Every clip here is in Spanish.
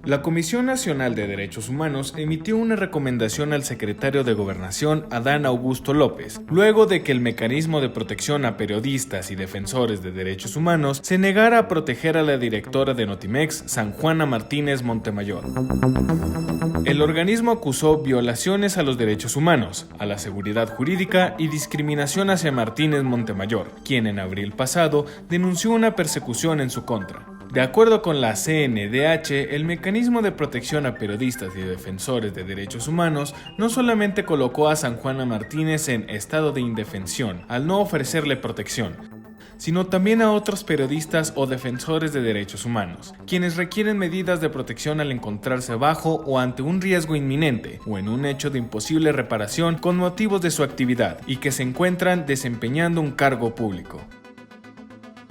La Comisión Nacional de Derechos Humanos emitió una recomendación al secretario de Gobernación, Adán Augusto López, luego de que el mecanismo de protección a periodistas y defensores de derechos humanos se negara a proteger a la directora de Notimex, Sanjuana Martínez Montemayor. El organismo acusó violaciones a los derechos humanos, a la seguridad jurídica y discriminación hacia Martínez Montemayor, quien en abril pasado denunció una persecución en su contra. De acuerdo con la CNDH, el mecanismo de protección a periodistas y defensores de derechos humanos no solamente colocó a Sanjuana Martínez en estado de indefensión al no ofrecerle protección, sino también a otros periodistas o defensores de derechos humanos, quienes requieren medidas de protección al encontrarse bajo o ante un riesgo inminente o en un hecho de imposible reparación con motivos de su actividad y que se encuentran desempeñando un cargo público.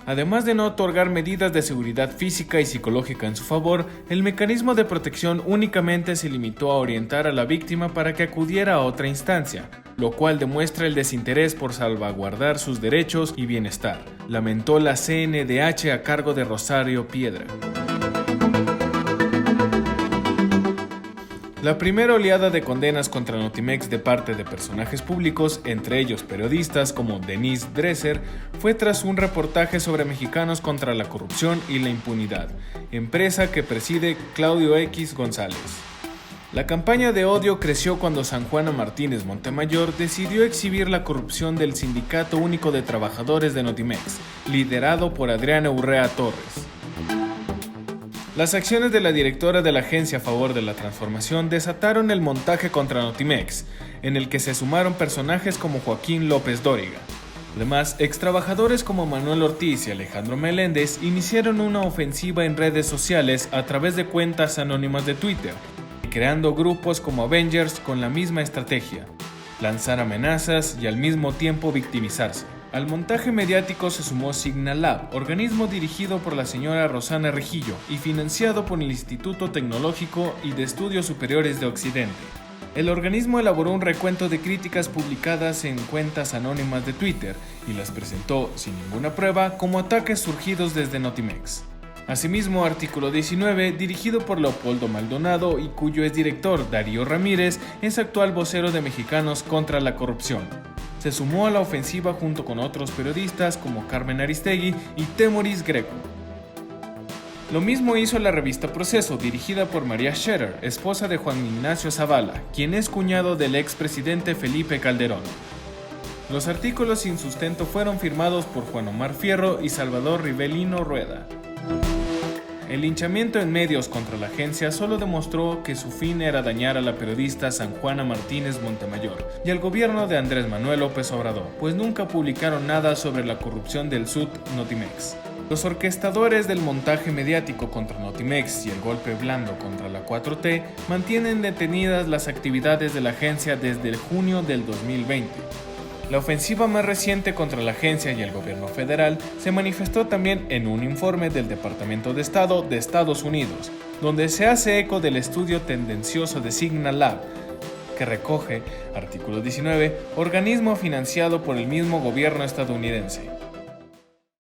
Además de no otorgar medidas de seguridad física y psicológica en su favor, el mecanismo de protección únicamente se limitó a orientar a la víctima para que acudiera a otra instancia, lo cual demuestra el desinterés por salvaguardar sus derechos y bienestar, lamentó la CNDH a cargo de Rosario Piedra. La primera oleada de condenas contra Notimex de parte de personajes públicos, entre ellos periodistas como Denise Dresser, fue tras un reportaje sobre mexicanos contra la corrupción y la impunidad, empresa que preside Claudio X González. La campaña de odio creció cuando Sanjuana Martínez Montemayor decidió exhibir la corrupción del Sindicato Único de Trabajadores de Notimex, liderado por Adriana Urrea Torres. Las acciones de la directora de la agencia a favor de la transformación desataron el montaje contra Notimex, en el que se sumaron personajes como Joaquín López Dóriga. Además, extrabajadores como Manuel Ortiz y Alejandro Meléndez iniciaron una ofensiva en redes sociales a través de cuentas anónimas de Twitter, creando grupos como Avengers con la misma estrategia: lanzar amenazas y al mismo tiempo victimizarse. Al montaje mediático se sumó Signalab, organismo dirigido por la señora Rosana Regillo y financiado por el Instituto Tecnológico y de Estudios Superiores de Occidente. El organismo elaboró un recuento de críticas publicadas en cuentas anónimas de Twitter y las presentó, sin ninguna prueba, como ataques surgidos desde Notimex. Asimismo, Artículo 19, dirigido por Leopoldo Maldonado y cuyo exdirector, Darío Ramírez, es actual vocero de Mexicanos contra la Corrupción, se sumó a la ofensiva junto con otros periodistas como Carmen Aristegui y Temoris Greco. Lo mismo hizo la revista Proceso, dirigida por María Scherer, esposa de Juan Ignacio Zavala, quien es cuñado del expresidente Felipe Calderón. Los artículos sin sustento fueron firmados por Juan Omar Fierro y Salvador Rivelino Rueda. El linchamiento en medios contra la agencia solo demostró que su fin era dañar a la periodista Sanjuana Martínez Montemayor y al gobierno de Andrés Manuel López Obrador, pues nunca publicaron nada sobre la corrupción del SUT Notimex. Los orquestadores del montaje mediático contra Notimex y el golpe blando contra la 4T mantienen detenidas las actividades de la agencia desde el junio del 2020. La ofensiva más reciente contra la agencia y el gobierno federal se manifestó también en un informe del Departamento de Estado de Estados Unidos, donde se hace eco del estudio tendencioso de Signalab, que recoge, artículo 19, organismo financiado por el mismo gobierno estadounidense.